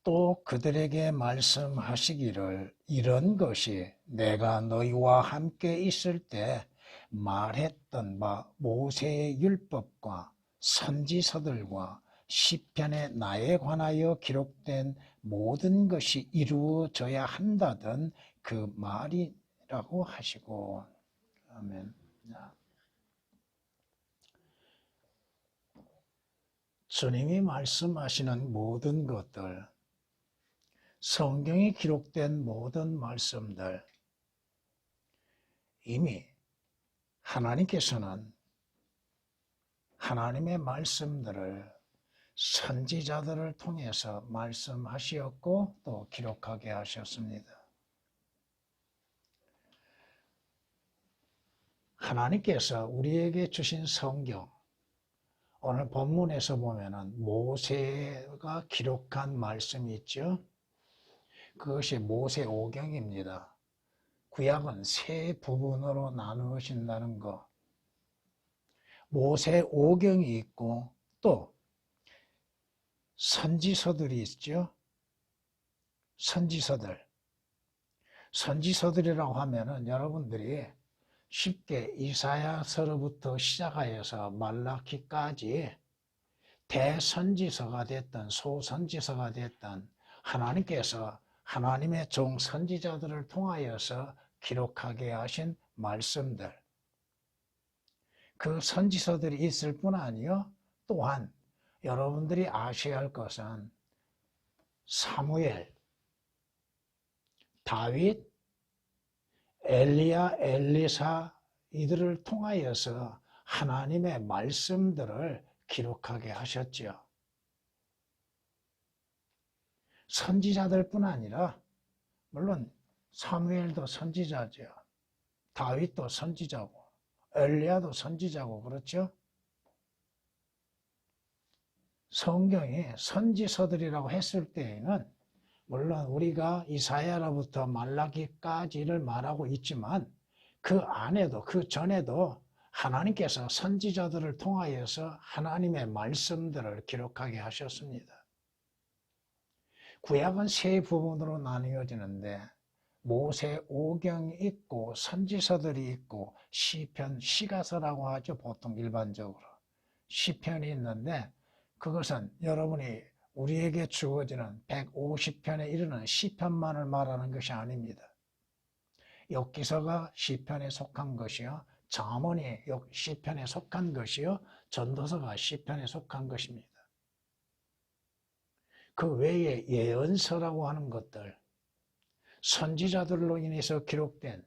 또 그들에게 말씀하시기를 이런 것이 내가 너희와 함께 있을 때 말했던 바 모세의 율법과 선지서들과 시편에 나에 관하여 기록된 모든 것이 이루어져야 한다던 그 말이라고 하시고. 아멘. 주님이 말씀하시는 모든 것들, 성경에 기록된 모든 말씀들, 이미 하나님께서는 하나님의 말씀들을 선지자들을 통해서 말씀하셨고 또 기록하게 하셨습니다. 하나님께서 우리에게 주신 성경, 오늘 본문에서 보면은 모세가 기록한 말씀이 있죠. 그것이 모세오경입니다. 구약은 세 부분으로 나누어진다는 것. 모세오경이 있고 또 선지서들이 있죠. 선지서들이라고 하면은 여러분들이 쉽게 이사야서로부터 시작하여서 말라기까지 대선지서가 됐던 소선지서가 됐던 하나님께서 하나님의 종 선지자들을 통하여서 기록하게 하신 말씀들, 그 선지서들이 있을 뿐 아니요 또한 여러분들이 아셔야 할 것은 사무엘, 다윗, 엘리야, 엘리사 이들을 통하여서 하나님의 말씀들을 기록하게 하셨죠. 선지자들 뿐 아니라 물론 사무엘도 선지자죠. 다윗도 선지자고 엘리야도 선지자고 그렇죠. 성경이 선지서들이라고 했을 때에는 물론 우리가 이사야로부터 말라기까지를 말하고 있지만 그 안에도 그 전에도 하나님께서 선지자들을 통하여서 하나님의 말씀들을 기록하게 하셨습니다. 구약은 세 부분으로 나뉘어지는데 모세오경이 있고 선지서들이 있고 시편, 시가서라고 하죠. 보통 일반적으로 시편이 있는데 그것은 여러분이 우리에게 주어지는 150편에 이르는 시편만을 말하는 것이 아닙니다. 욥기서가 시편에 속한 것이요, 잠언이 시편에 속한 것이요, 전도서가 시편에 속한 것입니다. 그 외에 예언서라고 하는 것들, 선지자들로 인해서 기록된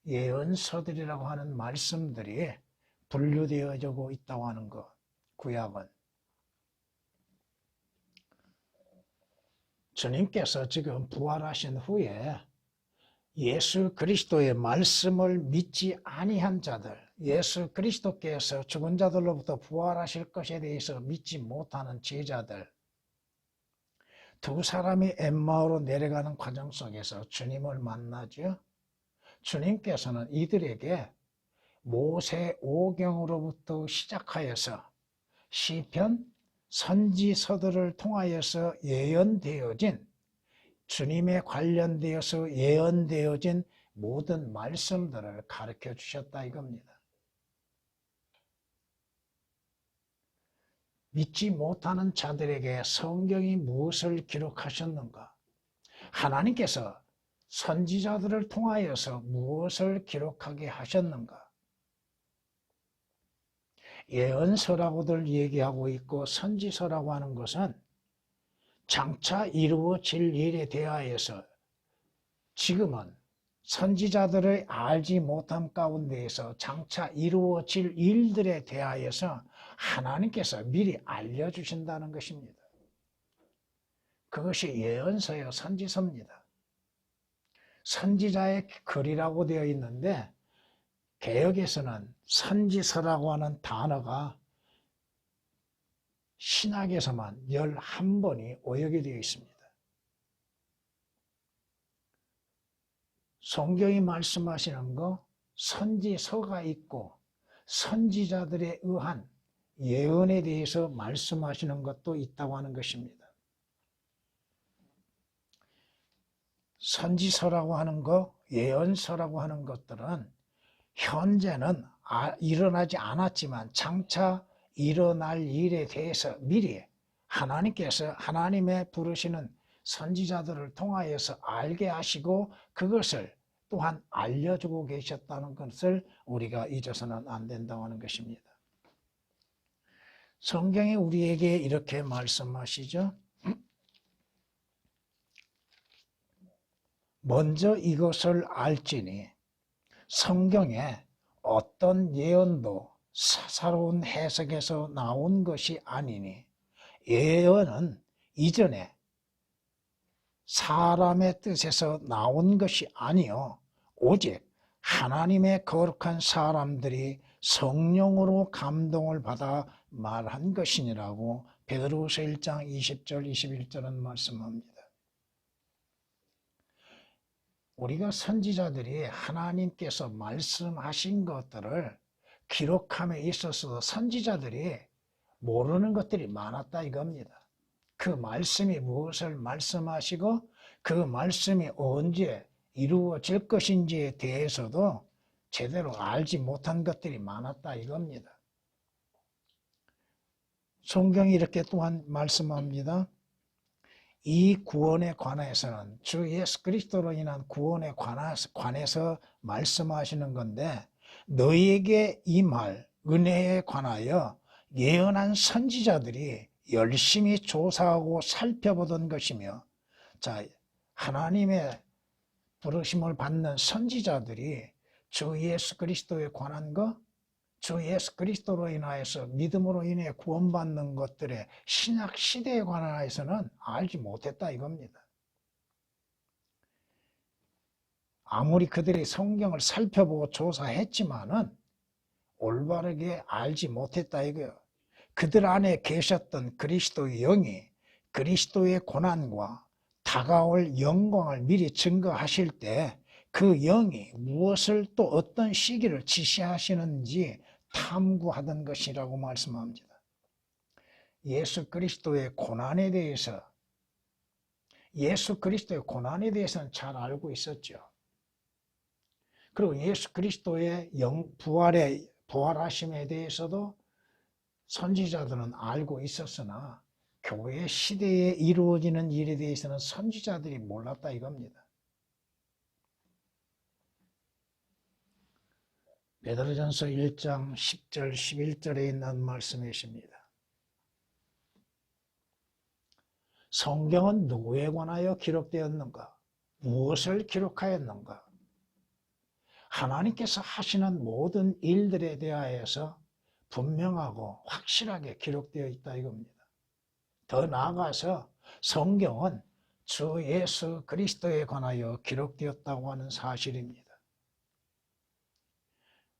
예언서들이라고 하는 말씀들이 분류되어지고 있다고 하는 것, 구약은. 주님께서 지금 부활하신 후에 예수 그리스도의 말씀을 믿지 아니한 자들, 예수 그리스도께서 죽은 자들로부터 부활하실 것에 대해서 믿지 못하는 제자들, 두 사람이 엠마오로 내려가는 과정 속에서 주님을 만나죠. 주님께서는 이들에게 모세오경으로부터 시작하여서 시편, 선지서들을 통하여서 예언되어진 주님에 관련되어서 예언되어진 모든 말씀들을 가르쳐 주셨다 이겁니다. 믿지 못하는 자들에게 성경이 무엇을 기록하셨는가? 하나님께서 선지자들을 통하여서 무엇을 기록하게 하셨는가? 예언서라고들 얘기하고 있고 선지서라고 하는 것은 장차 이루어질 일에 대하여서 지금은 선지자들의 알지 못함 가운데에서 장차 이루어질 일들에 대하여서 하나님께서 미리 알려주신다는 것입니다. 그것이 예언서요 선지서입니다. 선지자의 글이라고 되어 있는데 개역에서는 선지서라고 하는 단어가 신약에서만 11번이 오역이 되어 있습니다. 성경이 말씀하시는 거 선지서가 있고 선지자들에 의한 예언에 대해서 말씀하시는 것도 있다고 하는 것입니다. 선지서라고 하는 것, 예언서라고 하는 것들은 현재는 일어나지 않았지만 장차 일어날 일에 대해서 미리 하나님께서 하나님의 부르시는 선지자들을 통하여서 알게 하시고 그것을 또한 알려주고 계셨다는 것을 우리가 잊어서는 안 된다고 하는 것입니다. 성경이 우리에게 이렇게 말씀하시죠. 먼저 이것을 알지니 성경에 어떤 예언도 사사로운 해석에서 나온 것이 아니니 예언은 이전에 사람의 뜻에서 나온 것이 아니요 오직 하나님의 거룩한 사람들이 성령으로 감동을 받아 말한 것이니라고 베드로후서 1장 20절 21절은 말씀합니다. 우리가 선지자들이 하나님께서 말씀하신 것들을 기록함에 있어서 선지자들이 모르는 것들이 많았다 이겁니다. 그 말씀이 무엇을 말씀하시고 그 말씀이 언제 이루어질 것인지에 대해서도 제대로 알지 못한 것들이 많았다 이겁니다. 성경이 이렇게 또한 말씀합니다. 이 구원에 관해서는 주 예수 그리스도로 인한 구원에 관해서 말씀하시는 건데 너희에게 임할 은혜에 관하여 예언한 선지자들이 열심히 조사하고 살펴보던 것이며 자 하나님의 부르심을 받는 선지자들이 주 예수 그리스도에 관한 것, 주 예수 그리스도로 인하여서 믿음으로 인해 구원받는 것들의 신약 시대에 관하여서는 알지 못했다 이겁니다. 아무리 그들이 성경을 살펴보고 조사했지만은 올바르게 알지 못했다 이거예요. 그들 안에 계셨던 그리스도의 영이 그리스도의 고난과 다가올 영광을 미리 증거하실 때 그 영이 무엇을 또 어떤 시기를 지시하시는지 탐구하던 것이라고 말씀합니다. 예수 그리스도의 고난에 대해서는 잘 알고 있었죠. 그리고 예수 그리스도의 부활하심에 대해서도 선지자들은 알고 있었으나 교회 시대에 이루어지는 일에 대해서는 선지자들이 몰랐다 이겁니다. 베드로전서 1장 10절 11절에 있는 말씀이십니다. 성경은 누구에 관하여 기록되었는가? 무엇을 기록하였는가? 하나님께서 하시는 모든 일들에 대하여서 분명하고 확실하게 기록되어 있다 이겁니다. 더 나아가서 성경은 주 예수 그리스도에 관하여 기록되었다고 하는 사실입니다.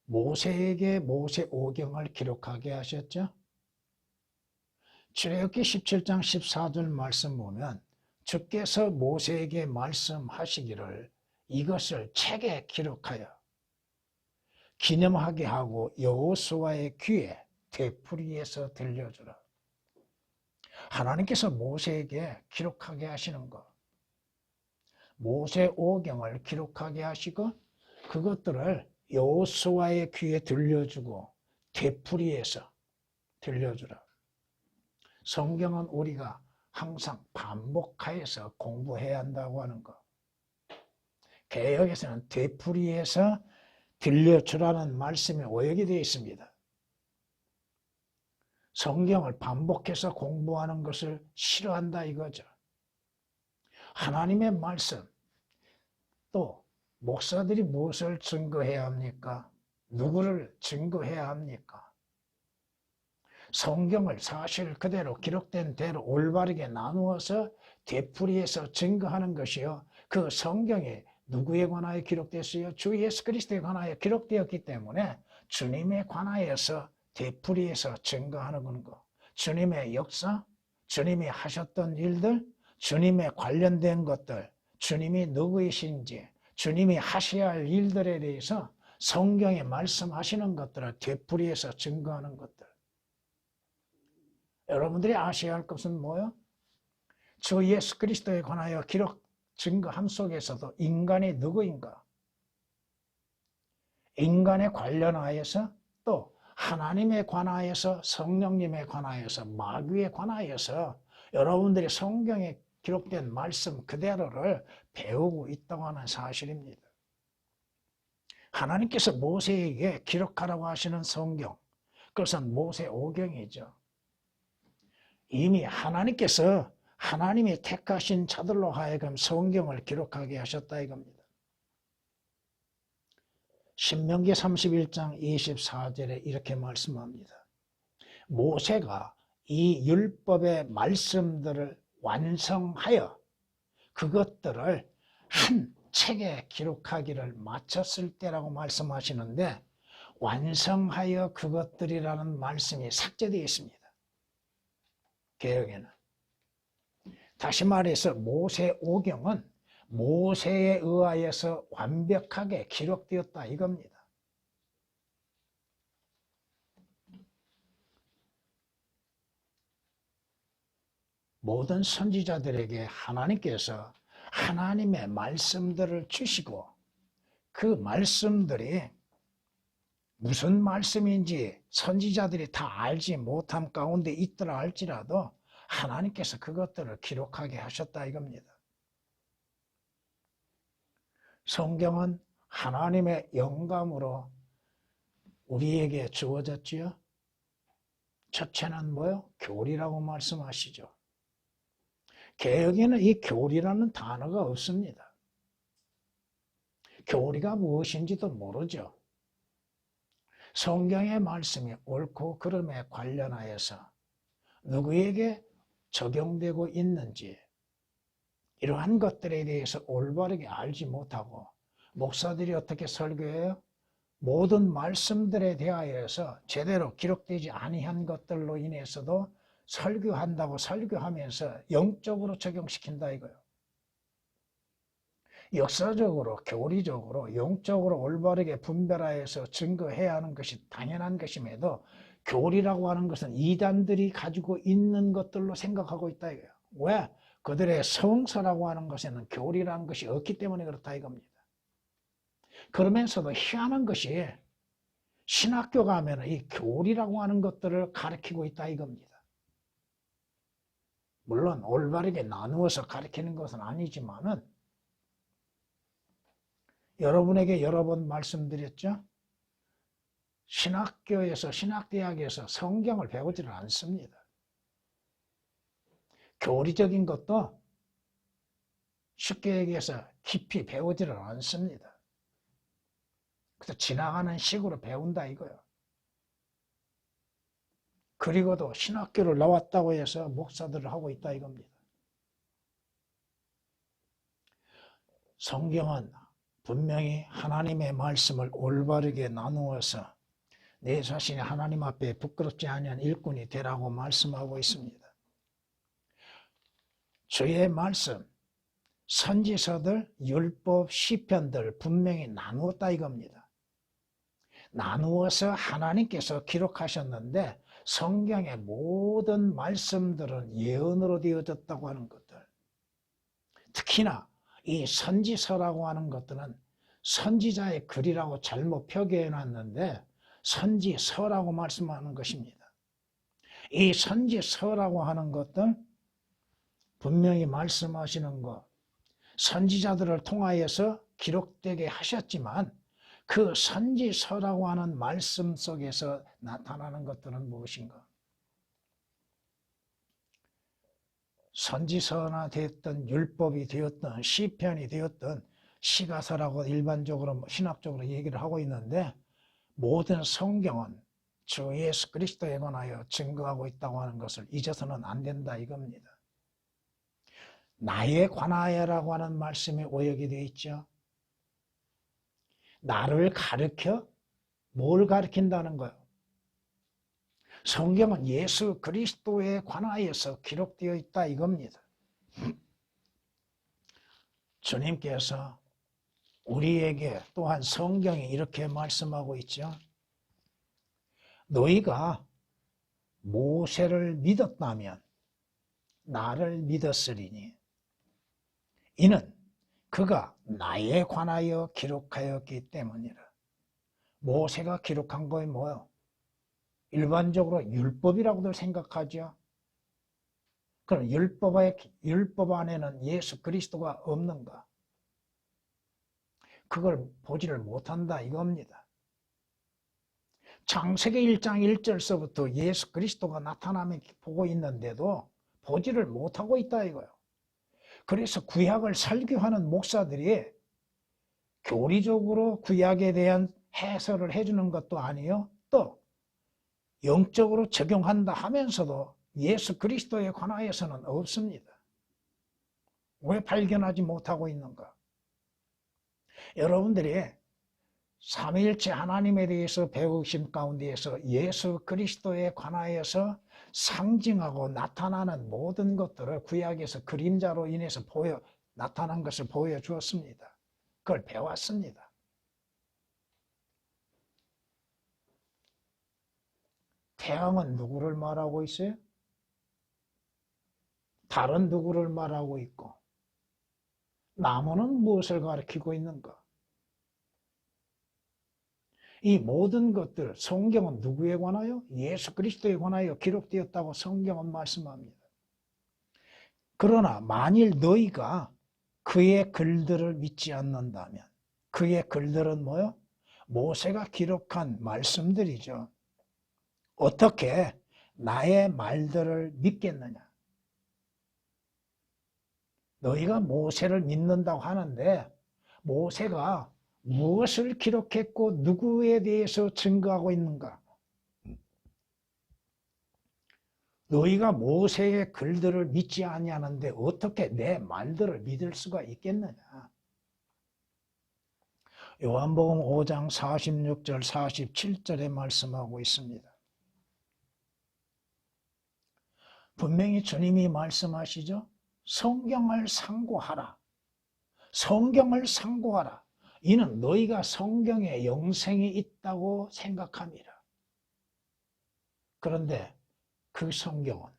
모세에게 모세 오경을 기록하게 하셨죠. 출애굽기 17장 14절 말씀 보면 주께서 모세에게 말씀하시기를 이것을 책에 기록하여 기념하게 하고 여호수아의 귀에 되풀이해서 들려주라. 하나님께서 모세에게 기록하게 하시는 것, 모세 오경을 기록하게 하시고 그것들을 여호수아의 귀에 들려주고 되풀이해서 들려주라. 성경은 우리가 항상 반복하여서 공부해야 한다고 하는 것. 개역에서는 되풀이해서 들려주라는 말씀이 오역이 되어 있습니다. 성경을 반복해서 공부하는 것을 싫어한다 이거죠. 하나님의 말씀, 또 목사들이 무엇을 증거해야 합니까? 누구를 증거해야 합니까? 성경을 사실 그대로 기록된 대로 올바르게 나누어서 되풀이해서 증거하는 것이요. 그 성경이 누구에 관하여 기록됐어요? 주 예수 그리스도에 관하여 기록되었기 때문에 주님에 관하여서 되풀이해서 증거하는 거. 주님의 역사, 주님이 하셨던 일들, 주님에 관련된 것들, 주님이 누구이신지, 주님이 하셔야 할 일들에 대해서 성경에 말씀하시는 것들을 되풀이해서 증거하는 것들. 여러분들이 아셔야 할 것은 뭐요? 주 예수 그리스도에 관하여 증거함 속에서도 인간이 누구인가? 인간에 관련하여서 또 하나님에 관하여서 성령님에 관하여서 마귀에 관하여서 여러분들이 성경에 기록된 말씀 그대로를 배우고 있다고 하는 사실입니다. 하나님께서 모세에게 기록하라고 하시는 성경, 그것은 모세오경이죠. 이미 하나님께서 하나님이 택하신 자들로 하여금 성경을 기록하게 하셨다 이겁니다. 신명기 31장 24절에 이렇게 말씀합니다. 모세가 이 율법의 말씀들을 완성하여 그것들을 한 책에 기록하기를 마쳤을 때라고 말씀하시는데, 완성하여 그것들이라는 말씀이 삭제되어 있습니다. 개역에는. 다시 말해서 모세오경은 모세에 의하여서 완벽하게 기록되었다 이겁니다. 모든 선지자들에게 하나님께서 하나님의 말씀들을 주시고 그 말씀들이 무슨 말씀인지 선지자들이 다 알지 못함 가운데 있더라 할지라도 하나님께서 그것들을 기록하게 하셨다 이겁니다. 성경은 하나님의 영감으로 우리에게 주어졌지요. 첫째는 뭐요? 교리라고 말씀하시죠. 개역에는 이 교리라는 단어가 없습니다. 교리가 무엇인지도 모르죠. 성경의 말씀이 옳고 그름에 관련하여서 누구에게 적용되고 있는지 이러한 것들에 대해서 올바르게 알지 못하고 목사들이 어떻게 설교해요? 모든 말씀들에 대하여서 제대로 기록되지 아니한 것들로 인해서도 설교한다고 설교하면서 영적으로 적용시킨다 이거예요. 역사적으로, 교리적으로, 영적으로 올바르게 분별하여서 증거해야 하는 것이 당연한 것임에도 교리라고 하는 것은 이단들이 가지고 있는 것들로 생각하고 있다 이거예요. 왜? 그들의 성서라고 하는 것에는 교리라는 것이 없기 때문에 그렇다 이겁니다. 그러면서도 희한한 것이 신학교 가면 이 교리라고 하는 것들을 가르치고 있다 이겁니다. 물론 올바르게 나누어서 가르치는 것은 아니지만은 여러분에게 여러 번 말씀드렸죠? 신학교에서, 신학대학에서 성경을 배우지를 않습니다. 교리적인 것도 쉽게 얘기해서 깊이 배우지를 않습니다. 그래서 지나가는 식으로 배운다 이거예요. 그리고도 신학교를 나왔다고 해서 목사들을 하고 있다 이겁니다. 성경은 분명히 하나님의 말씀을 올바르게 나누어서 내 자신이 하나님 앞에 부끄럽지 아니한 일꾼이 되라고 말씀하고 있습니다. 주의 말씀, 선지서들, 율법, 시편들 분명히 나누었다 이겁니다. 나누어서 하나님께서 기록하셨는데 성경의 모든 말씀들은 예언으로 되어졌다고 하는 것들, 특히나 이 선지서라고 하는 것들은 선지자의 글이라고 잘못 표기해놨는데 선지서라고 말씀하는 것입니다. 이 선지서라고 하는 것들 분명히 말씀하시는 것, 선지자들을 통하여서 기록되게 하셨지만 그 선지서라고 하는 말씀 속에서 나타나는 것들은 무엇인가? 선지서나 되었던 율법이 되었던 시편이 되었던 시가서라고 일반적으로 신학적으로 얘기를 하고 있는데 모든 성경은 주 예수 그리스도에 관하여 증거하고 있다고 하는 것을 잊어서는 안 된다 이겁니다. 나에 관하여라고 하는 말씀이 오역이 되어 있죠. 나를 가르쳐? 뭘 가르친다는 거예요? 성경은 예수 그리스도에 관하여서 기록되어 있다 이겁니다. 주님께서 우리에게 또한 성경이 이렇게 말씀하고 있죠. 너희가 모세를 믿었다면 나를 믿었으리니 이는 그가 나에 관하여 기록하였기 때문이라. 모세가 기록한 거에 뭐요? 일반적으로 율법이라고도 생각하죠. 그럼 율법 안에는 예수 그리스도가 없는가? 그걸 보지를 못한다 이겁니다. 창세기 1장 1절서부터 예수 그리스도가 나타나면 보고 있는데도 보지를 못하고 있다 이거예요. 그래서 구약을 설교하는 목사들이 교리적으로 구약에 대한 해설을 해주는 것도 아니요, 또 영적으로 적용한다 하면서도 예수 그리스도에 관하여서는 없습니다. 왜 발견하지 못하고 있는가? 여러분들이 삼위일체 하나님에 대해서 배우신 가운데에서 예수 그리스도에 관하여서 상징하고 나타나는 모든 것들을 구약에서 그림자로 인해서 나타난 것을 보여주었습니다. 그걸 배웠습니다. 태양은 누구를 말하고 있어요? 달은 누구를 말하고 있고, 나무는 무엇을 가리키고 있는가? 이 모든 것들, 성경은 누구에 관하여? 예수 그리스도에 관하여 기록되었다고 성경은 말씀합니다. 그러나 만일 너희가 그의 글들을 믿지 않는다면, 그의 글들은 뭐요? 모세가 기록한 말씀들이죠. 어떻게 나의 말들을 믿겠느냐? 너희가 모세를 믿는다고 하는데 모세가 무엇을 기록했고 누구에 대해서 증거하고 있는가? 너희가 모세의 글들을 믿지 아니하는데 어떻게 내 말들을 믿을 수가 있겠느냐? 요한복음 5장 46절 47절에 말씀하고 있습니다. 분명히 주님이 말씀하시죠. 성경을 상고하라. 성경을 상고하라. 이는 너희가 성경에 영생이 있다고 생각함이라. 그런데 그 성경은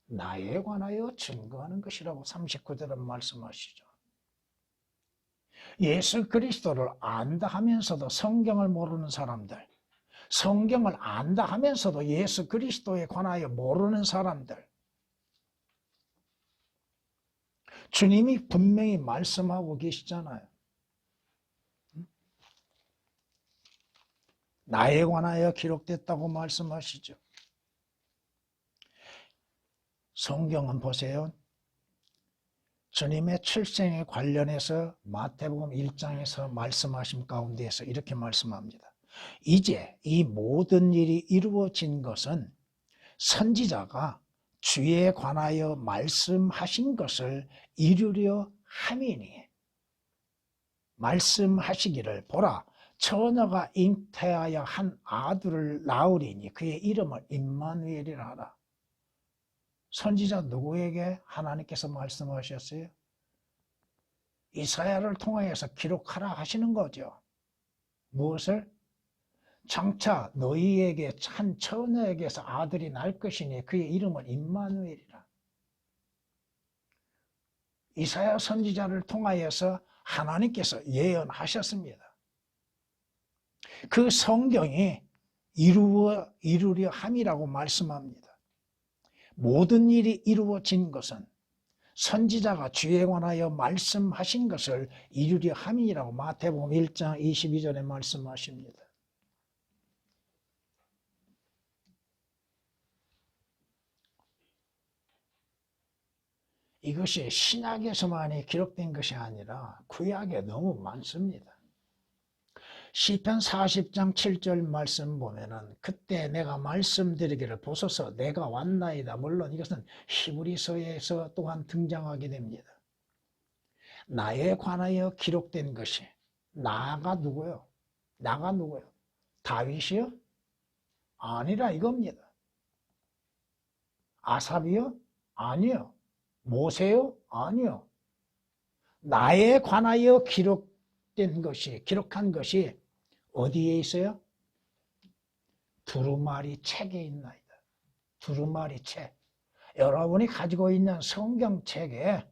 나에 관하여 증거하는 것이라고 39절은 말씀하시죠. 예수 그리스도를 안다 하면서도 성경을 모르는 사람들, 성경을 안다 하면서도 예수 그리스도에 관하여 모르는 사람들, 주님이 분명히 말씀하고 계시잖아요. 나에 관하여 기록됐다고 말씀하시죠. 성경은 보세요. 주님의 출생에 관련해서 마태복음 1장에서 말씀하신 가운데에서 이렇게 말씀합니다. 이제 이 모든 일이 이루어진 것은 선지자가 주에 관하여 말씀하신 것을 이루려 함이니, 말씀하시기를 보라 처녀가 잉태하여 한 아들을 낳으리니 그의 이름을 임마누엘이라 하라. 선지자 누구에게 하나님께서 말씀하셨어요? 이사야를 통하여서 기록하라 하시는 거죠. 무엇을? 장차 너희에게 한 처녀에게서 아들이 날 것이니 그의 이름은 임마누엘이라. 이사야 선지자를 통하여서 하나님께서 예언하셨습니다. 그 성경이 이루려 함이라고 말씀합니다. 모든 일이 이루어진 것은 선지자가 주에 관하여 말씀하신 것을 이루려 함이라고 마태복음 1장 22절에 말씀하십니다. 이것이 신약에서만이 기록된 것이 아니라 구약에 너무 많습니다. 시편 40장 7절 말씀 보면은 그때 내가 말씀드리기를 보소서 내가 왔나이다. 물론 이것은 히브리서에서 또한 등장하게 됩니다. 나에 관하여 기록된 것이 나가 누구요? 나가 누구요? 다윗이요? 아니라 이겁니다. 아삽이요? 아니요. 모세요? 아니요. 나에 관하여 기록한 것이 어디에 있어요? 두루마리 책에 있나이다. 두루마리 책. 여러분이 가지고 있는 성경책에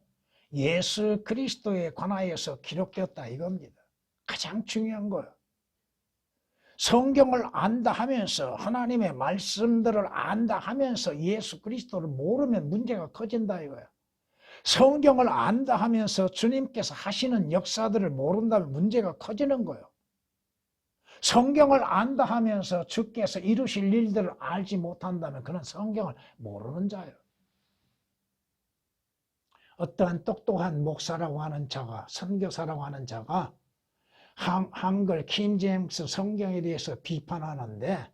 예수 그리스도에 관하여서 기록되었다 이겁니다. 가장 중요한 거예요. 성경을 안다 하면서 하나님의 말씀들을 안다 하면서 예수 그리스도를 모르면 문제가 커진다 이거예요. 성경을 안다 하면서 주님께서 하시는 역사들을 모른다면 문제가 커지는 거예요. 성경을 안다 하면서 주께서 이루실 일들을 알지 못한다면 그는 성경을 모르는 자예요. 어떠한 똑똑한 목사라고 하는 자가, 선교사라고 하는 자가 한글 킹제임스 성경에 대해서 비판하는데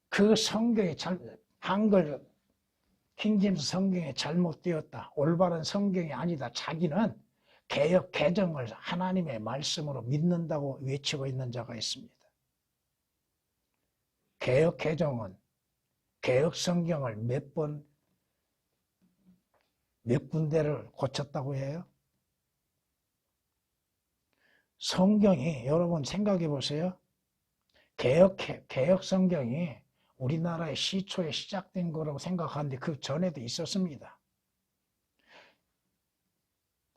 그 성경이 한글 킹제임스 성경이 잘못되었다, 올바른 성경이 아니다, 자기는 개역 개정을 하나님의 말씀으로 믿는다고 외치고 있는 자가 있습니다. 개역 개정은 개역 성경을 몇 군데를 고쳤다고 해요. 성경이, 여러분 생각해 보세요. 개역 성경이 우리나라의 시초에 시작된 거라고 생각하는데 그 전에도 있었습니다.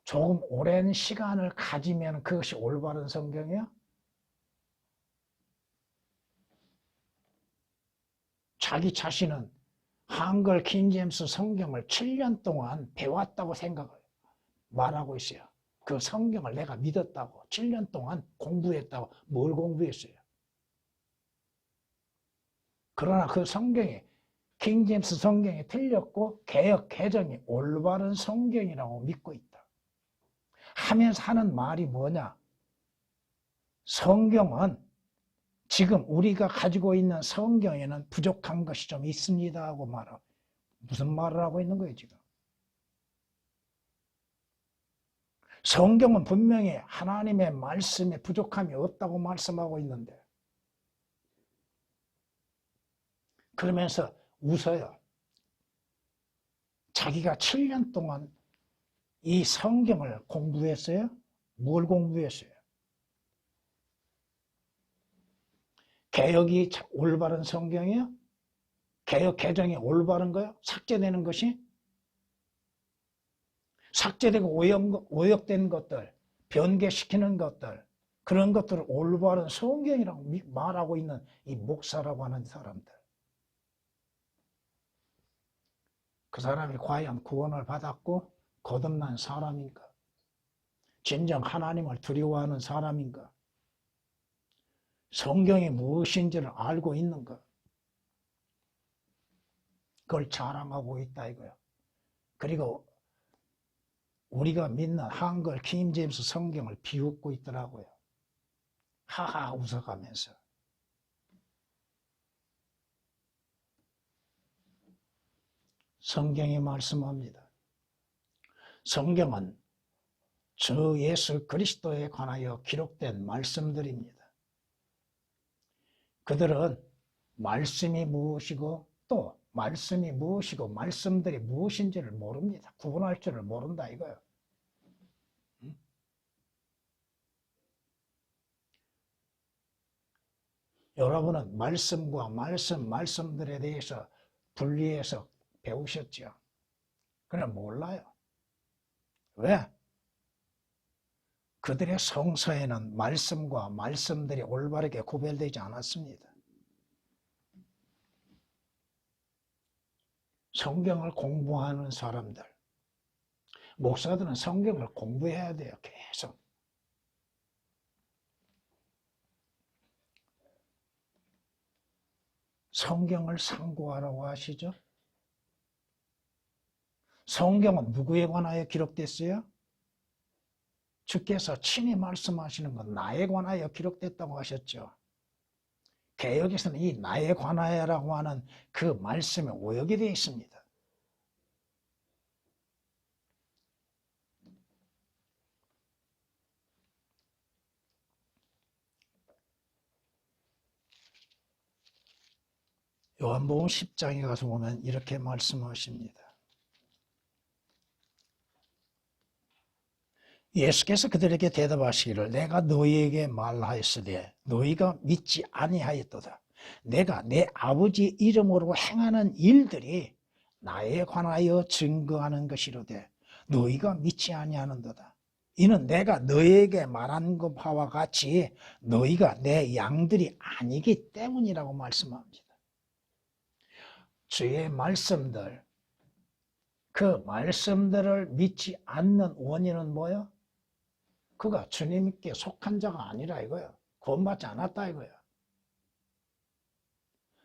조금 오랜 시간을 가지면 그것이 올바른 성경이야? 자기 자신은 한글 킹제임스 성경을 7년 동안 배웠다고 말하고 있어요. 그 성경을 내가 믿었다고 7년 동안 공부했다고. 뭘 공부했어요? 그러나 그 성경이 킹제임스 성경이 틀렸고 개역 개정이 올바른 성경이라고 믿고 있다 하면서 하는 말이 뭐냐? 성경은 지금 우리가 가지고 있는 성경에는 부족한 것이 좀 있습니다 하고 말하고. 무슨 말을 하고 있는 거예요 지금? 성경은 분명히 하나님의 말씀에 부족함이 없다고 말씀하고 있는데 그러면서 웃어요. 자기가 7년 동안 이 성경을 공부했어요? 뭘 공부했어요? 개역이 올바른 성경이에요? 개역 개정이 올바른 거예요? 삭제되는 것이? 삭제되고 오역된 것들, 변개시키는 것들, 그런 것들을 올바른 성경이라고 말하고 있는 이 목사라고 하는 사람들. 그 사람이 과연 구원을 받았고 거듭난 사람인가? 진정 하나님을 두려워하는 사람인가? 성경이 무엇인지를 알고 있는가? 그걸 자랑하고 있다 이거예요. 그리고 우리가 믿는 한글 킹제임스 성경을 비웃고 있더라고요. 하하 웃어가면서. 성경이 말씀합니다. 성경은 주 예수 그리스도에 관하여 기록된 말씀들입니다. 그들은 말씀이 무엇이고 또 말씀이 무엇이고 말씀들이 무엇인지를 모릅니다. 구분할 줄을 모른다 이거예요. 여러분은 말씀과 말씀들에 대해서 분리해서 배우셨죠? 그냥 몰라요. 왜? 그들의 성서에는 말씀과 말씀들이 올바르게 구별되지 않았습니다. 성경을 공부하는 사람들, 목사들은 성경을 공부해야 돼요. 계속. 성경을 상고하라고 하시죠? 성경은 누구에 관하여 기록됐어요? 주께서 친히 말씀하시는 건 나에 관하여 기록됐다고 하셨죠. 개역에서는 이 나에 관하여라고 하는 그 말씀에 오역이 되어 있습니다. 요한복음 10장에 가서 보면 이렇게 말씀하십니다. 예수께서 그들에게 대답하시기를 내가 너희에게 말하였으되 너희가 믿지 아니하였도다. 내가 내 아버지 이름으로 행하는 일들이 나에 관하여 증거하는 것이로되 너희가 믿지 아니하는도다. 이는 내가 너희에게 말한 것과 같이 너희가 내 양들이 아니기 때문이라고 말씀합니다. 주의 말씀들, 그 말씀들을 믿지 않는 원인은 뭐예요? 그가 주님께 속한 자가 아니라 이거예요. 구원받지 않았다 이거예요.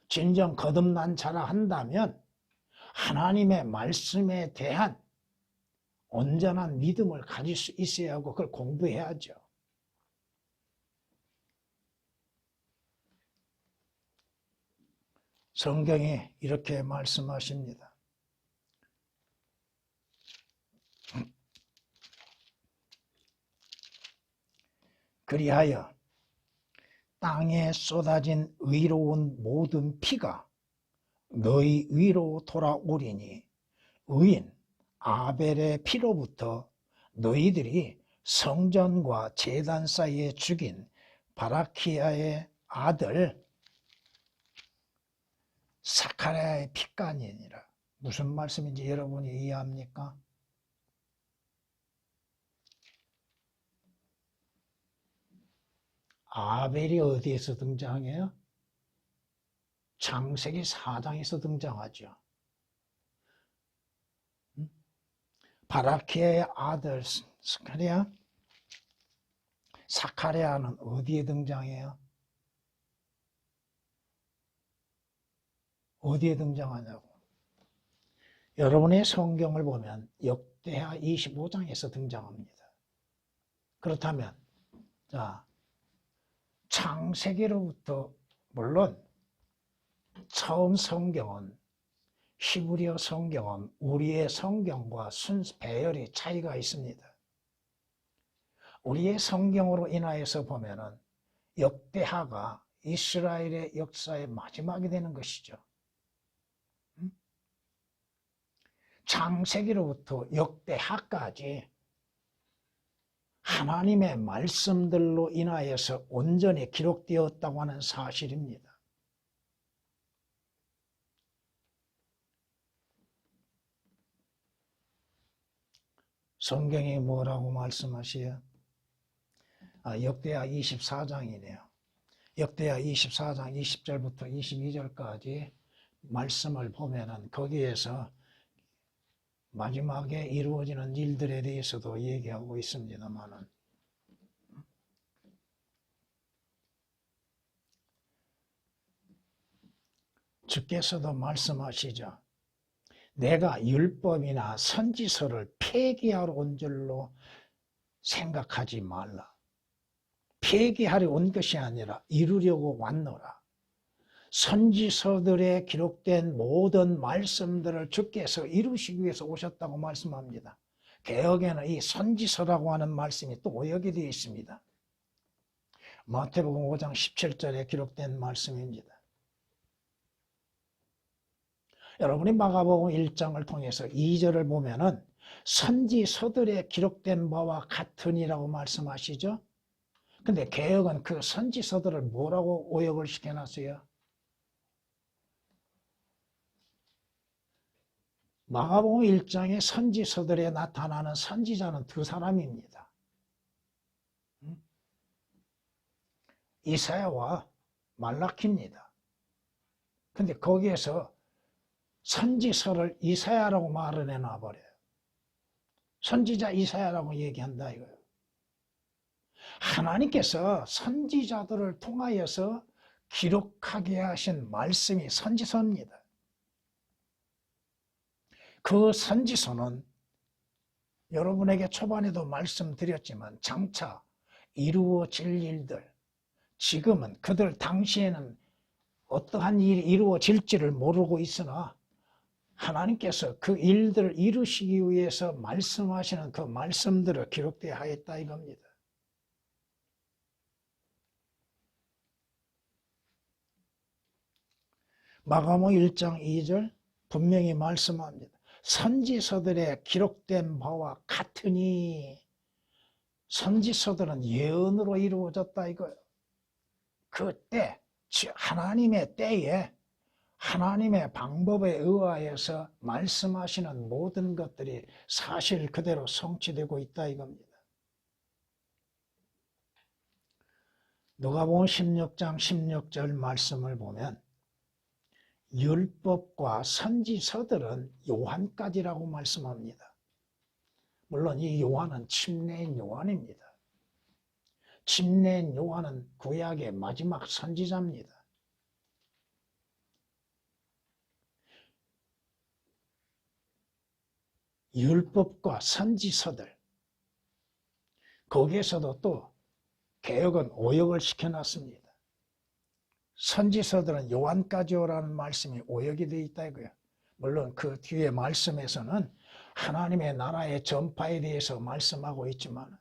진정 거듭난 자라 한다면 하나님의 말씀에 대한 온전한 믿음을 가질 수 있어야 하고 그걸 공부해야죠. 성경이 이렇게 말씀하십니다. 그리하여 땅에 쏟아진 의로운 모든 피가 너희 위로 돌아오리니 의인 아벨의 피로부터 너희들이 성전과 제단 사이에 죽인 바라키아의 아들 사카랴의 피가 아니니라. 무슨 말씀인지 여러분이 이해합니까? 아벨이 어디에서 등장해요? 창세기 4장에서 등장하죠. 바라키아의 아들 사카랴는 어디에 등장해요? 어디에 등장하냐고. 여러분의 성경을 보면 역대하 25장에서 등장합니다. 그렇다면 자, 창세기로부터 물론 처음 성경은 히브리어 성경은 우리의 성경과 배열이 차이가 있습니다. 우리의 성경으로 인하여서 보면은 역대하가 이스라엘의 역사의 마지막이 되는 것이죠. 창세기로부터 역대하까지 하나님의 말씀들로 인하여서 온전히 기록되었다고 하는 사실입니다. 성경이 뭐라고 말씀하시요? 역대하 24장이네요. 역대하 24장 20절부터 22절까지 말씀을 보면은 거기에서 마지막에 이루어지는 일들에 대해서도 얘기하고 있습니다만은 주께서도 말씀하시죠. 내가 율법이나 선지서를 폐기하러 온 줄로 생각하지 말라. 폐기하려 온 것이 아니라 이루려고 왔노라. 선지서들에 기록된 모든 말씀들을 주께서 이루시기 위해서 오셨다고 말씀합니다. 개역에는 이 선지서라고 하는 말씀이 또 오역이 되어 있습니다. 마태복음 5장 17절에 기록된 말씀입니다. 여러분이 마가복음 1장을 통해서 2절을 보면은 선지서들에 기록된 바와 같으니라고 말씀하시죠. 근데 개역은 그 선지서들을 뭐라고 오역을 시켜놨어요? 마가복음 1장의 선지서들에 나타나는 선지자는 두 사람입니다. 이사야와 말라키입니다. 근데 거기에서 선지서를 이사야라고 말을 해놔버려요. 선지자 이사야라고 얘기한다 이거예요. 하나님께서 선지자들을 통하여서 기록하게 하신 말씀이 선지서입니다. 그 선지서는 여러분에게 초반에도 말씀드렸지만 장차 이루어질 일들, 지금은 그들 당시에는 어떠한 일이 이루어질지를 모르고 있으나 하나님께서 그 일들을 이루시기 위해서 말씀하시는 그 말씀들을 기록되어 하였다 이겁니다. 마가복음 1장 2절 분명히 말씀합니다. 선지서들에 기록된 바와 같으니 선지서들은 예언으로 이루어졌다 이거예요. 그때 하나님의 때에 하나님의 방법에 의하여서 말씀하시는 모든 것들이 사실 그대로 성취되고 있다 이겁니다. 누가복음 16장 16절 말씀을 보면 율법과 선지서들은 요한까지라고 말씀합니다. 물론 이 요한은 침례인 요한입니다. 침례인 요한은 구약의 마지막 선지자입니다. 율법과 선지서들, 거기에서도 또 개역은 오역을 시켜놨습니다. 선지서들은 요한까지 오라는 말씀이 오역이 되어 있다 이거예요. 물론 그 뒤에 말씀에서는 하나님의 나라의 전파에 대해서 말씀하고 있지만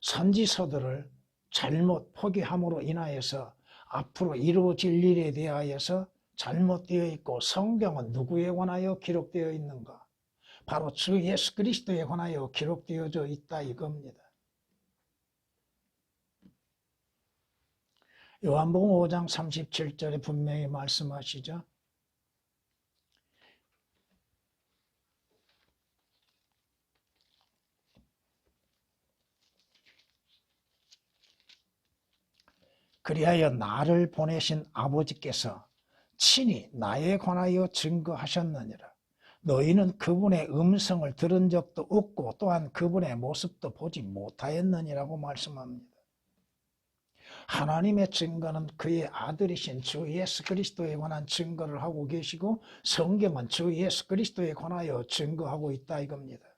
선지서들을 잘못 포기함으로 인하여서 앞으로 이루어질 일에 대하여서 잘못되어 있고 성경은 누구에 관하여 기록되어 있는가? 바로 주 예수 그리스도에 관하여 기록되어져 있다 이겁니다. 요한복음 5장 37절에 분명히 말씀하시죠. 그리하여 나를 보내신 아버지께서 친히 나에 관하여 증거하셨느니라. 너희는 그분의 음성을 들은 적도 없고 또한 그분의 모습도 보지 못하였느니라고 말씀합니다. 하나님의 증거는 그의 아들이신 주 예수 그리스도에 관한 증거를 하고 계시고 성경은 주 예수 그리스도에 관하여 증거하고 있다 이겁니다.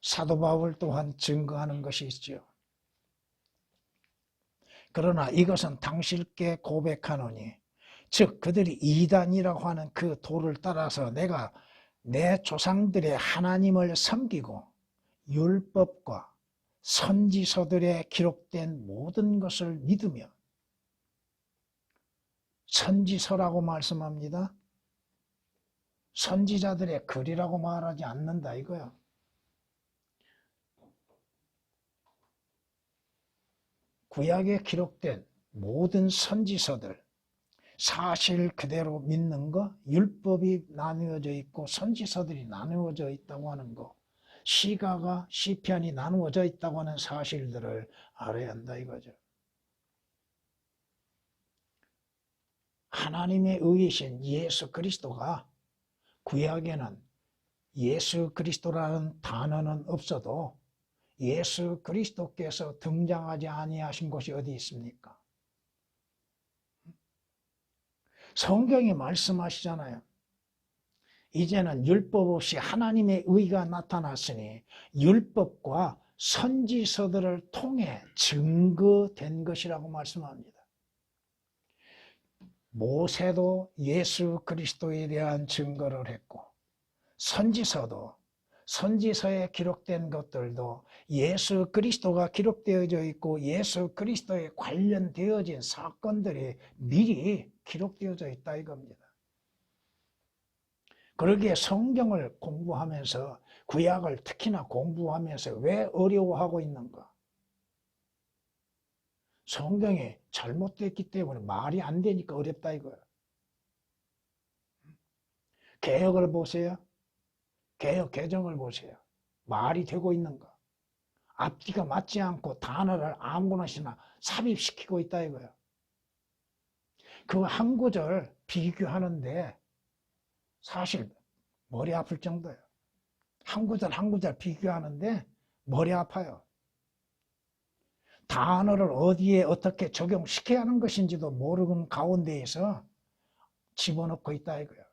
사도 바울 또한 증거하는 것이 있죠. 그러나 이것은 당신께 고백하노니 즉 그들이 이단이라고 하는 그 도를 따라서 내가 내 조상들의 하나님을 섬기고 율법과 선지서들에 기록된 모든 것을 믿으며 선지서라고 말씀합니다. 선지자들의 글이라고 말하지 않는다 이거야. 구약에 기록된 모든 선지서들 사실 그대로 믿는 거, 율법이 나누어져 있고 선지서들이 나누어져 있다고 하는 거, 시가가 시편이 나누어져 있다고 하는 사실들을 알아야 한다 이거죠. 하나님의 의이신 예수 그리스도가 구약에는 예수 그리스도라는 단어는 없어도 예수 그리스도께서 등장하지 아니하신 곳이 어디 있습니까? 성경이 말씀하시잖아요. 이제는 율법 없이 하나님의 의가 나타났으니 율법과 선지서들을 통해 증거된 것이라고 말씀합니다. 모세도 예수 그리스도에 대한 증거를 했고 선지서도 선지서에 기록된 것들도 예수 그리스도가 기록되어져 있고 예수 그리스도에 관련되어진 사건들이 미리 기록되어져 있다 이겁니다. 그러기에 성경을 공부하면서 구약을 특히나 공부하면서 왜 어려워하고 있는가? 성경이 잘못됐기 때문에 말이 안 되니까 어렵다 이거예요. 개역을 보세요. 개역 개정을 보세요. 말이 되고 있는가? 앞뒤가 맞지 않고 단어를 아무거나 삽입시키고 있다 이거예요. 그 한 구절 비교하는데 사실 머리 아플 정도예요. 한 구절 한 구절 비교하는데 머리 아파요. 단어를 어디에 어떻게 적용시켜야 하는 것인지도 모르는 가운데에서 집어넣고 있다 이거예요.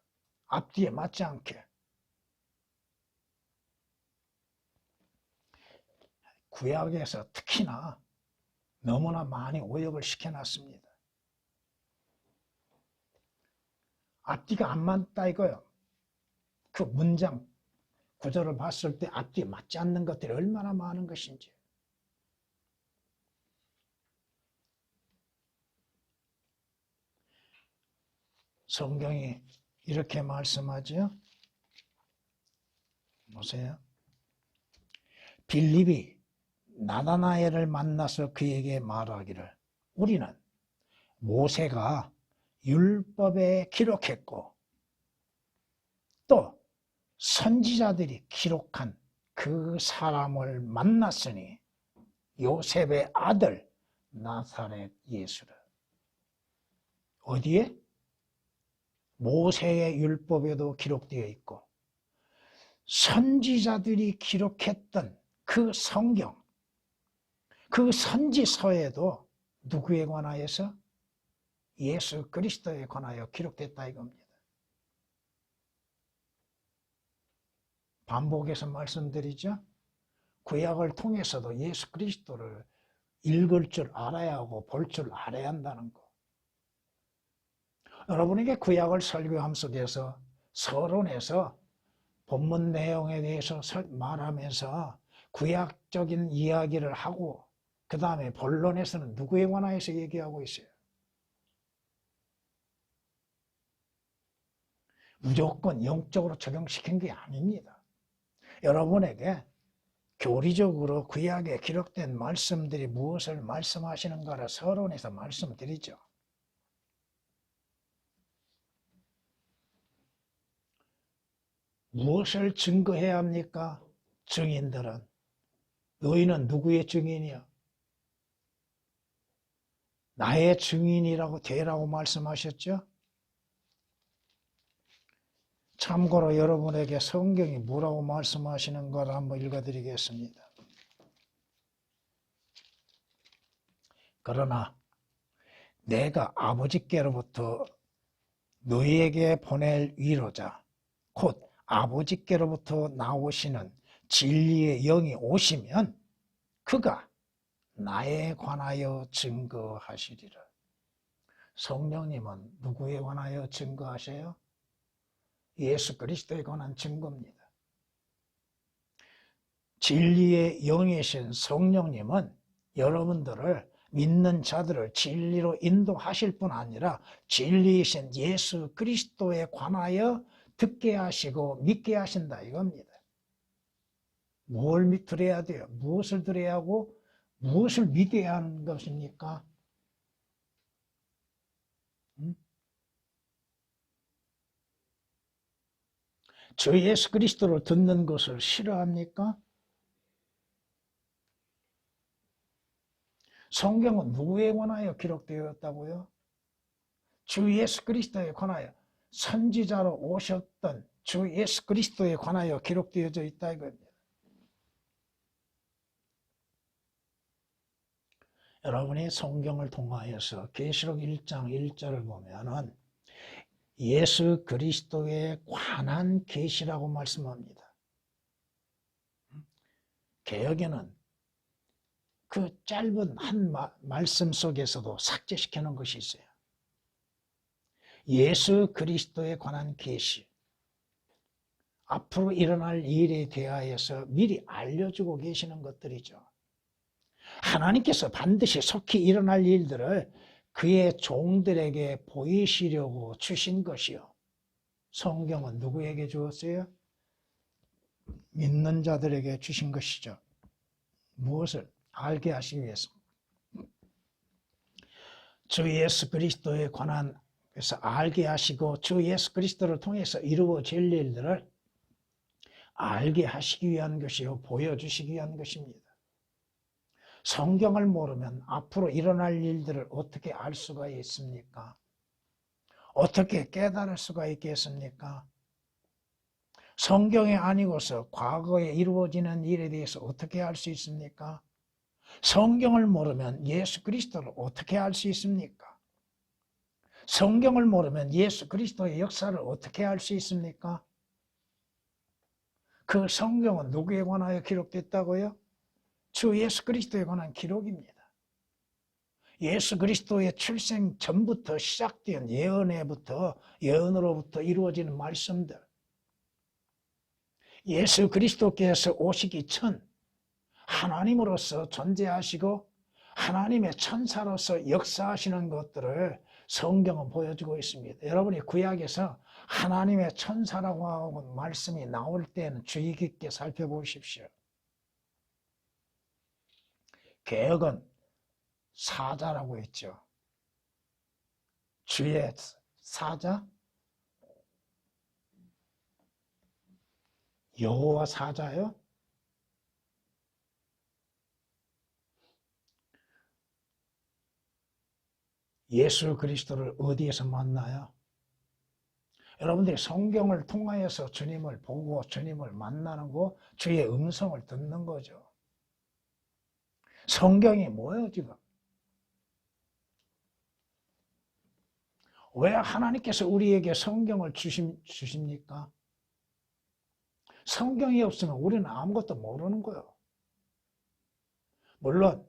앞뒤에 맞지 않게. 구약에서 특히나 너무나 많이 오역을 시켜놨습니다. 앞뒤가 안 맞다 이거예요. 그 문장, 구절을 봤을 때 앞뒤에 맞지 않는 것들이 얼마나 많은 것인지. 성경이 이렇게 말씀하죠. 보세요. 빌립이 나다나엘을 만나서 그에게 말하기를 우리는 모세가 율법에 기록했고 또 선지자들이 기록한 그 사람을 만났으니 요셉의 아들 나사렛 예수를. 어디에? 모세의 율법에도 기록되어 있고 선지자들이 기록했던 그 성경, 그 선지서에도 누구에 관하여서? 예수 그리스도에 관하여 기록됐다 이겁니다. 반복해서 말씀드리죠. 구약을 통해서도 예수 그리스도를 읽을 줄 알아야 하고 볼 줄 알아야 한다는 거. 여러분에게 구약을 설교함 속에서 서론에서 본문 내용에 대해서 말하면서 구약적인 이야기를 하고 그 다음에 본론에서는 누구에 관하여서 얘기하고 있어요? 무조건 영적으로 적용시킨 게 아닙니다. 여러분에게 교리적으로 구약에 기록된 말씀들이 무엇을 말씀하시는가를 서론에서 말씀드리죠. 무엇을 증거해야 합니까? 증인들은. 너희는 누구의 증인이야? 나의 증인이라고 되라고 말씀하셨죠? 참고로 여러분에게 성경이 뭐라고 말씀하시는가를 한번 읽어드리겠습니다. 그러나 내가 아버지께로부터 너희에게 보낼 위로자 곧 아버지께로부터 나오시는 진리의 영이 오시면 그가 나에 관하여 증거하시리라. 성령님은 누구에 관하여 증거하세요? 예수 그리스도에 관한 증거입니다. 진리의 영이신 성령님은 여러분들을 믿는 자들을 진리로 인도하실 뿐 아니라 진리이신 예수 그리스도에 관하여 듣게 하시고 믿게 하신다 이겁니다. 뭘 들어야 돼요? 무엇을 들어야 하고 무엇을 믿어야 하는 것입니까? 저 예수 그리스도를 듣는 것을 싫어합니까? 성경은 누구에 관하여 기록되었다고요? 주 예수 그리스도에 관하여 선지자로 오셨던 주 예수 그리스도에 관하여 기록되어져 있다 이겁니다. 여러분이 성경을 통하여서 계시록 1장 1절을 보면은 예수 그리스도에 관한 계시라고 말씀합니다. 개역에는 그 짧은 한 말씀 속에서도 삭제시켜 놓은 것이 있어요. 예수 그리스도에 관한 계시. 앞으로 일어날 일에 대하여서 미리 알려주고 계시는 것들이죠. 하나님께서 반드시 속히 일어날 일들을 그의 종들에게 보이시려고 주신 것이요. 성경은 누구에게 주었어요? 믿는 자들에게 주신 것이죠. 무엇을? 알게 하시기 위해서. 주 예수 그리스도에 관한 그래서 알게 하시고 주 예수 그리스도를 통해서 이루어질 일들을 알게 하시기 위한 것이요. 보여주시기 위한 것입니다. 성경을 모르면 앞으로 일어날 일들을 어떻게 알 수가 있습니까? 어떻게 깨달을 수가 있겠습니까? 성경이 아니고서 과거에 이루어지는 일에 대해서 어떻게 알 수 있습니까? 성경을 모르면 예수 그리스도를 어떻게 알 수 있습니까? 성경을 모르면 예수 그리스도의 역사를 어떻게 알 수 있습니까? 그 성경은 누구에 관하여 기록됐다고요? 주 예수 그리스도에 관한 기록입니다. 예수 그리스도의 출생 전부터 시작된 예언으로부터 이루어지는 말씀들. 예수 그리스도께서 오시기 전 하나님으로서 존재하시고 하나님의 천사로서 역사하시는 것들을 성경은 보여주고 있습니다. 여러분이 구약에서 하나님의 천사라고 하는 말씀이 나올 때는 주의 깊게 살펴보십시오. 개혁은 사자라고 했죠. 주의 사자? 여호와 사자요? 예수 그리스도를 어디에서 만나요? 여러분들이 성경을 통하여서 주님을 보고 주님을 만나는 거, 주의 음성을 듣는 거죠. 성경이 뭐예요, 지금? 왜 하나님께서 우리에게 성경을 주십니까? 성경이 없으면 우리는 아무것도 모르는 거예요. 물론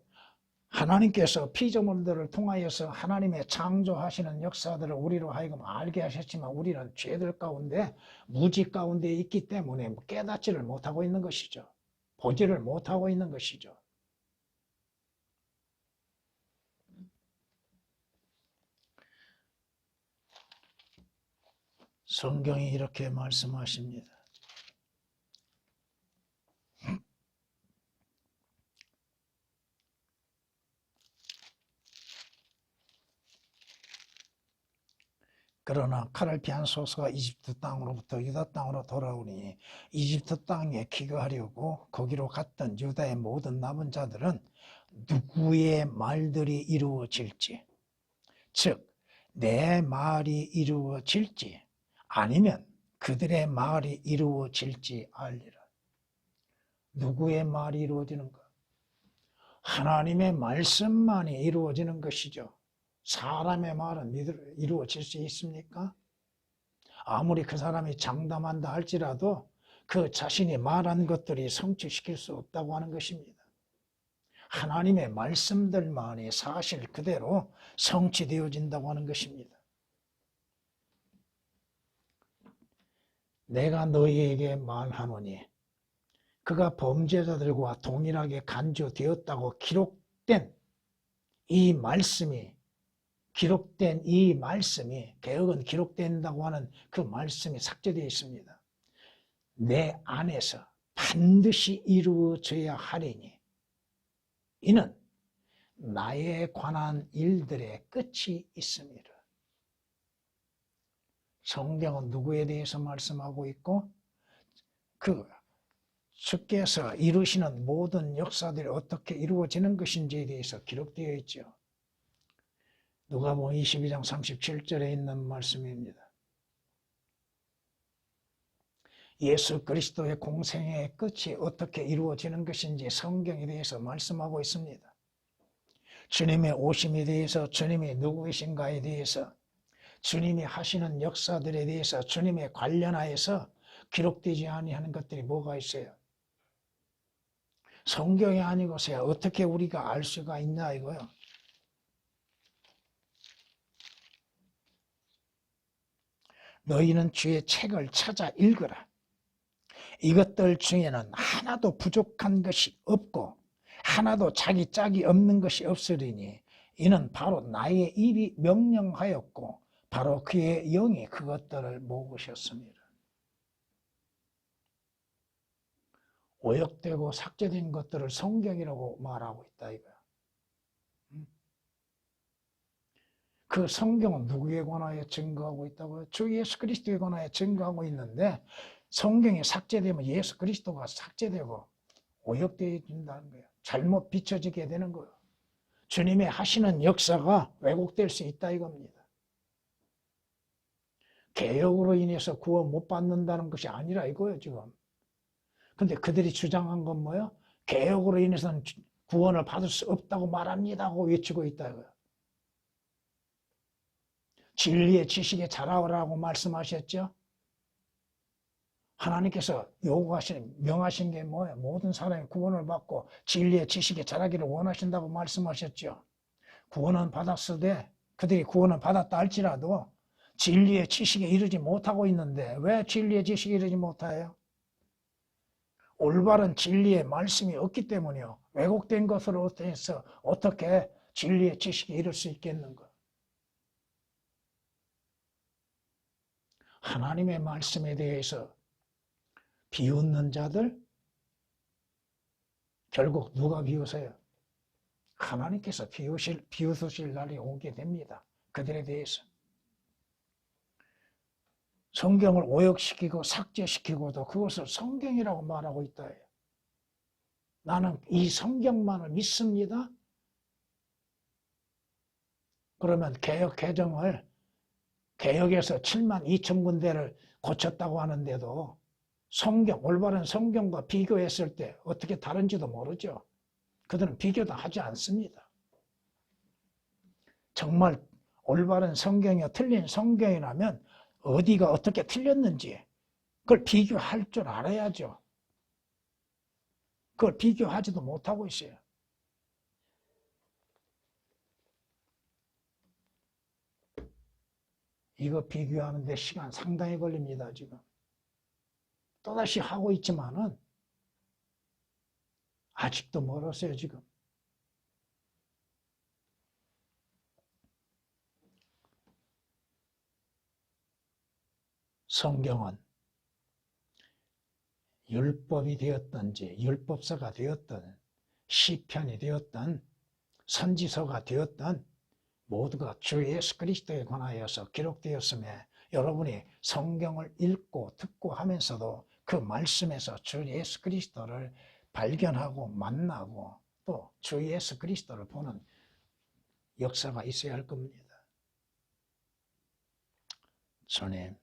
하나님께서 피조물들을 통하여서 하나님의 창조하시는 역사들을 우리로 하여금 알게 하셨지만 우리는 죄들 가운데 무지 가운데 있기 때문에 깨닫지를 못하고 있는 것이죠. 보지를 못하고 있는 것이죠. 성경이 이렇게 말씀하십니다. 그러나 칼을 피한 소수가 이집트 땅으로부터 유다 땅으로 돌아오니 이집트 땅에 귀가하려고 거기로 갔던 유다의 모든 남은 자들은 누구의 말들이 이루어질지, 즉 내 말이 이루어질지 아니면 그들의 말이 이루어질지 알리라. 누구의 말이 이루어지는가? 하나님의 말씀만이 이루어지는 것이죠. 사람의 말은 이루어질 수 있습니까? 아무리 그 사람이 장담한다 할지라도 그 자신이 말한 것들이 성취시킬 수 없다고 하는 것입니다. 하나님의 말씀들만이 사실 그대로 성취되어진다고 하는 것입니다. 내가 너희에게 말하노니 그가 범죄자들과 동일하게 간주되었다고 기록된 이 말씀이 개역은 기록된다고 하는 그 말씀이 삭제되어 있습니다. 내 안에서 반드시 이루어져야 하리니 이는 나에 관한 일들의 끝이 있습니다. 성경은 누구에 대해서 말씀하고 있고 주께서 이루시는 모든 역사들이 어떻게 이루어지는 것인지에 대해서 기록되어 있죠. 누가복음 22장 37절에 있는 말씀입니다. 예수 그리스도의 공생의 끝이 어떻게 이루어지는 것인지 성경에 대해서 말씀하고 있습니다. 주님의 오심에 대해서, 주님이 누구이신가에 대해서, 주님이 하시는 역사들에 대해서, 주님에 관련하여서 기록되지 아니하는 것들이 뭐가 있어요? 성경이 아니고서야 어떻게 우리가 알 수가 있냐 이거요. 너희는 주의 책을 찾아 읽으라. 이것들 중에는 하나도 부족한 것이 없고 하나도 자기 짝이 없는 것이 없으리니 이는 바로 나의 입이 명령하였고 바로 그의 영이 그것들을 모으셨습니다. 오역되고 삭제된 것들을 성경이라고 말하고 있다 이거야. 그 성경은 누구에 관하여 증거하고 있다고요? 주 예수 그리스도에 관하여 증거하고 있는데 성경이 삭제되면 예수 그리스도가 삭제되고 오역되어진다는 거예요. 잘못 비춰지게 되는 거예요. 주님의 하시는 역사가 왜곡될 수 있다 이겁니다. 개혁으로 인해서 구원 못 받는다는 것이 아니라 이거예요 지금. 근데 그들이 주장한 건 뭐예요? 개혁으로 인해서는 구원을 받을 수 없다고 말합니다 하고 외치고 있다 이거예요. 진리의 지식에 자라오라고 말씀하셨죠? 하나님께서 명하신 게 뭐예요? 모든 사람이 구원을 받고 진리의 지식에 자라기를 원하신다고 말씀하셨죠? 구원은 받았으되 그들이 구원을 받았다 할지라도 진리의 지식에 이르지 못하고 있는데 왜 진리의 지식에 이르지 못해요? 올바른 진리의 말씀이 없기 때문이요. 왜곡된 것으로 해서 어떻게 진리의 지식에 이를 수 있겠는가? 하나님의 말씀에 대해서 비웃는 자들 결국 누가 비웃어요? 하나님께서 비웃으실 날이 오게 됩니다. 그들에 대해서. 성경을 오역시키고 삭제시키고도 그것을 성경이라고 말하고 있다. 나는 이 성경만을 믿습니다. 그러면 개혁 개정을 개혁에서 7만 2천 군데를 고쳤다고 하는데도 올바른 성경과 비교했을 때 어떻게 다른지도 모르죠. 그들은 비교도 하지 않습니다. 정말 올바른 성경이나 틀린 성경이라면 어디가 어떻게 틀렸는지 그걸 비교할 줄 알아야죠. 그걸 비교하지도 못하고 있어요. 이거 비교하는데 시간 상당히 걸립니다, 지금. 또다시 하고 있지만은 아직도 멀었어요, 지금. 성경은 율법이 되었든지 율법서가 되었든 시편이 되었든 선지서가 되었든 모두가 주 예수 그리스도에 관하여서 기록되었음에 여러분이 성경을 읽고 듣고 하면서도 그 말씀에서 주 예수 그리스도를 발견하고 만나고 또 주 예수 그리스도를 보는 역사가 있어야 할 겁니다. 주님,